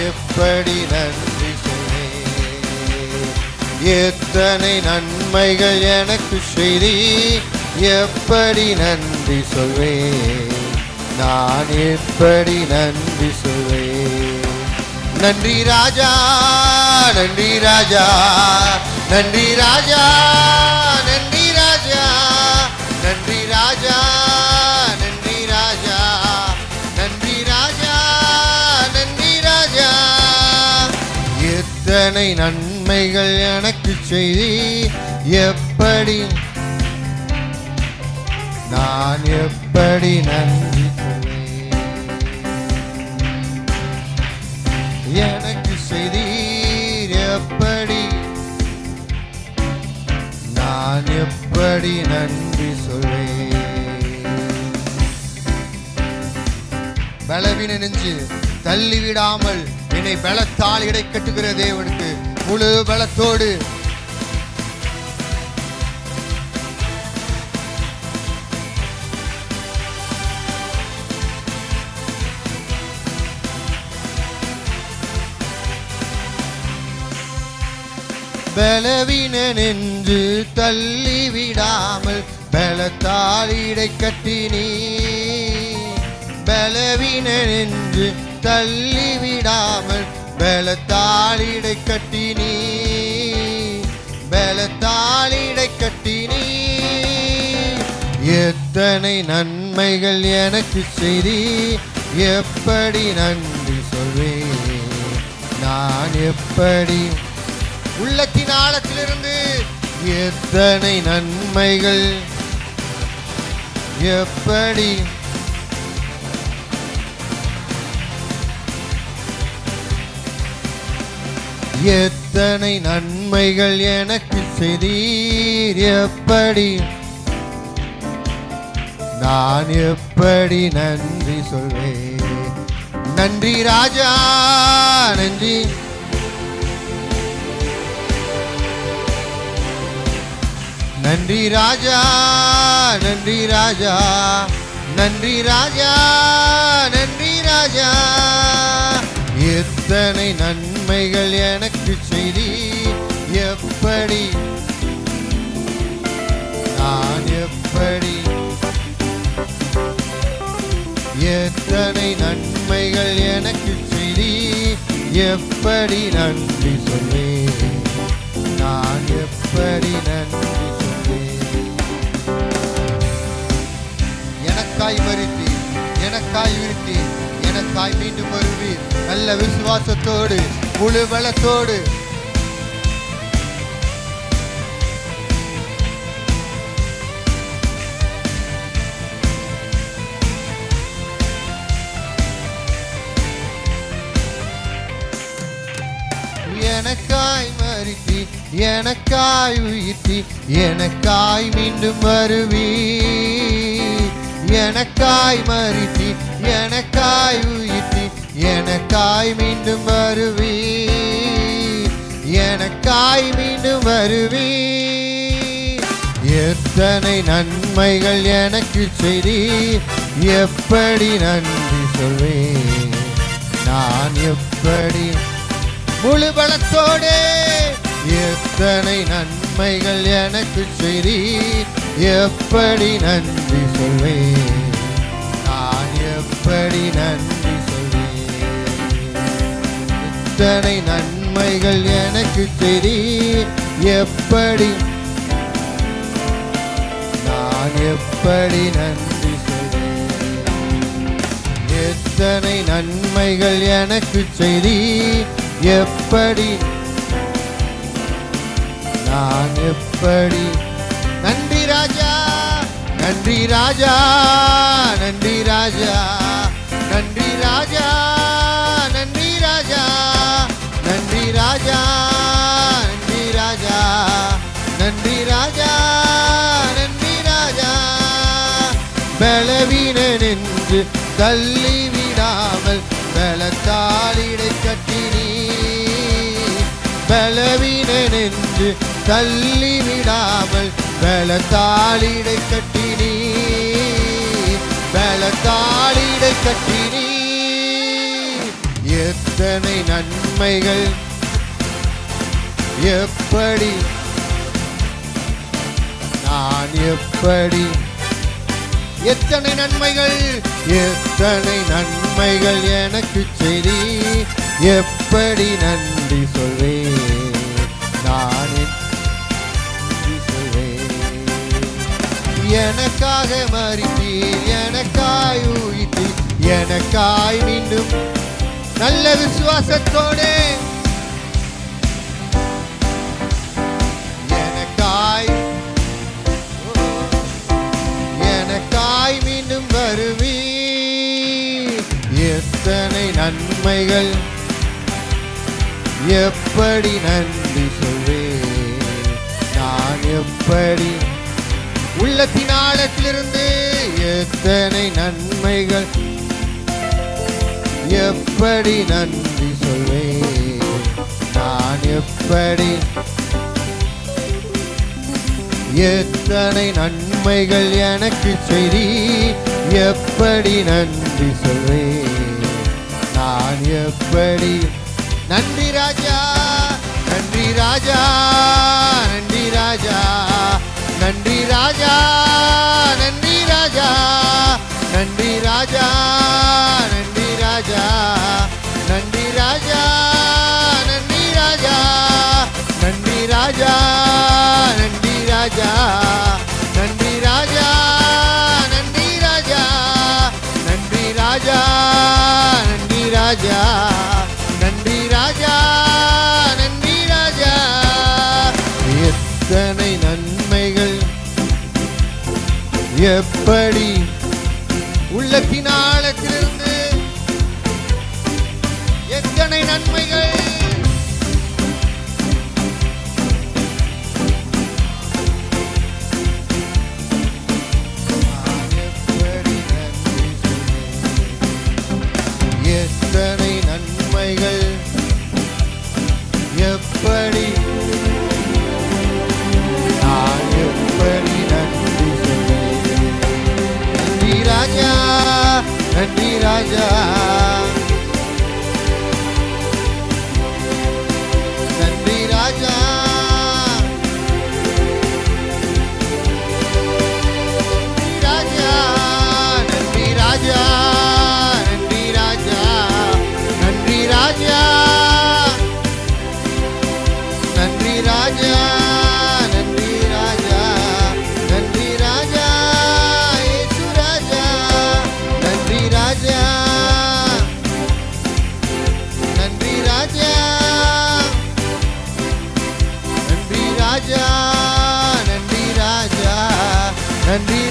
எப்படி நன்றி சொல்வேன். எத்தனை நன்மைகள் எனக்கு செய்தி, எப்படி நன்றி சொல்வேன். நான் எப்படி நன்றி சொல்வேன். நன்றி ராஜா, நன்றி ராஜா, நன்றி ராஜா, நன்றி ராஜா, நன்றி ராஜா, நன்றி ராஜா, நன்றி ராஜா, நன்றி ராஜா. எத்தனை நன்மைகள் எனக்கு செய்தி, எப்படி நான் எப்படி நன்றி சொல்வேன். எனக்கு செய்தீர் எப்படி, நான் எப்படி நன்றி சொல்வேன். பலவீன நெஞ்சு தள்ளிவிடாமல் என்னை பலத்தால் இடை கட்டுகிற தேவனுக்கு முழு பலத்தோடு பலவீன நெஞ்சு தள்ளிவிடாமல் பலத்தால் இடை கட்டினீ. பலவீன நெஞ்சு தள்ளிவிடாமல் பலத்தால் இடை கட்டினீ. பலத்தால் இடை கட்டினீ. எத்தனை நன்மைகள் எனக்கு செய்தி, எப்படி நன்றி சொல்வேன். நான் எப்படி உள்ளத்தின் ஆழத்திலிருந்து எத்தனை நன்மைகள், எப்படி எத்தனை நன்மைகள் எனக்கு செய்தீர், எப்படி நான் எப்படி நன்றி சொல்வேன். நன்றி ராஜா, நன்றி நன்றி ராஜா, நன்றி ராஜா, நன்றி ராஜா, நன்றி ராஜா. எத்தனை நன்மைகள் எனக்கு செய்தி, எப்படி நான் எப்படி எத்தனை நன்மைகள் எனக்கு செய்தி, எப்படி நன்றி சொல்வேன். நான் எப்படி நன்றி எனக்காய் மரித்தி, எனக்காய் விருத்தி, எனக்காய் மீண்டும் வருவீர். நல்ல விசுவாசத்தோடு முழு பலத்தோடு எனக்காய் மரித்தி, எனக்காய் உயிர்த்தி, எனக்காய் மீண்டும் வருவீர். எனக்காய் மரித்தி, எனக்காய் உயிர்த்தி, எனக்காய் மீண்டும் வருவீர். எனக்காய் மீண்டும் வருவீர். எத்தனை நன்மைகள் எனக்கு செய்தி, எப்படி நன்றி சொல்வேன். நான் எப்படி முழு பலத்தோடு எத்தனை நன்மைகள் எனக்கு செய்தி, எப்படி நன்றி சொல்வேன். நான் எப்படி நன்றி சொல்வேன். எத்தனை நன்மைகள் எனக்கு செய்தி, எப்படி நான் எப்படி நன்றி சொல்வேன். எத்தனை நன்மைகள் எனக்கு செய்தி, எப்படி நான் எப்படி நன்றி ராஜா, நன்றி ராஜா, நன்றி ராஜா, நன்றி ராஜா, நன்றி ராஜா, நன்றி ராஜா, நன்றி ராஜா, நன்றி ராஜா, நன்றி ராஜா. பலவீன நின்று தள்ளிவிடாமல் பலத்தால் இடை கட்டினீ. பலவீன நின்று தள்ளிவிடாமல் பலத்தால் இடை கட்டினீ. பலத்தால் இடை கட்டினீ. எத்தனை நன்மைகள் எப்படி நான் எப்படி எத்தனை நன்மைகள் எத்தனை நன்மைகள் எனக்கு செய்தி எப்படி நன்றி சொல்வேன் நான் நன்றி சொல்வேன் எனக்காக மரித்தீர் எனக்காய் உயிர்த்தீர் எனக்காய் மீண்டும் நல்ல விசுவாசத்தோடு எனக்காய் மீண்டும் வருவி எத்தனை நன்மைகள் எப்படி நன்றி சொல்வேன் நான் எப்படி உள்ளத்தின் ஆழத்திலிருந்து எத்தனை நன்மைகள் எப்படி நன்றி சொல்வேன் நான் எப்படி எத்தனை நன்மைகள் எனக்கு செய்தி எப்படி நன்றி சொல்வேன் நான் எப்படி நன்றி ராஜா நன்றி ராஜா நன்றி ராஜா நன்றி ராஜா நன்றி ராஜா நன்றி ராஜா நன்றி ராஜா நன்றி ராஜா நன்றி ராஜா நன்றி ராஜா நன்றி ராஜா நன்றி ராஜா நன்றி ராஜா நன்றி ராஜா நன்றி ராஜா நன்றி ராஜா நன்றி ராஜா எத்தனை நன்மைகள் எப்படி உள்ளத்தின் ஆழத்திலிருந்து எத்தனை நன்மைகள் எத்தனை நன்மைகள் எப்படி நான் எப்படி நன்றி சொல்வேன் நன்றி ராஜா நன்றி ராஜா நன்றி ராஜா நன்றி ராஜா நன்றி ராஜா நன்றி ராஜா நன்றி ராஜா நன்றி ராஜா நன்றி ராஜா இயேசு ராஜா நன்றி ராஜா நன்றி ராஜா நன்றி ராஜா நன்றி ராஜா நன்றி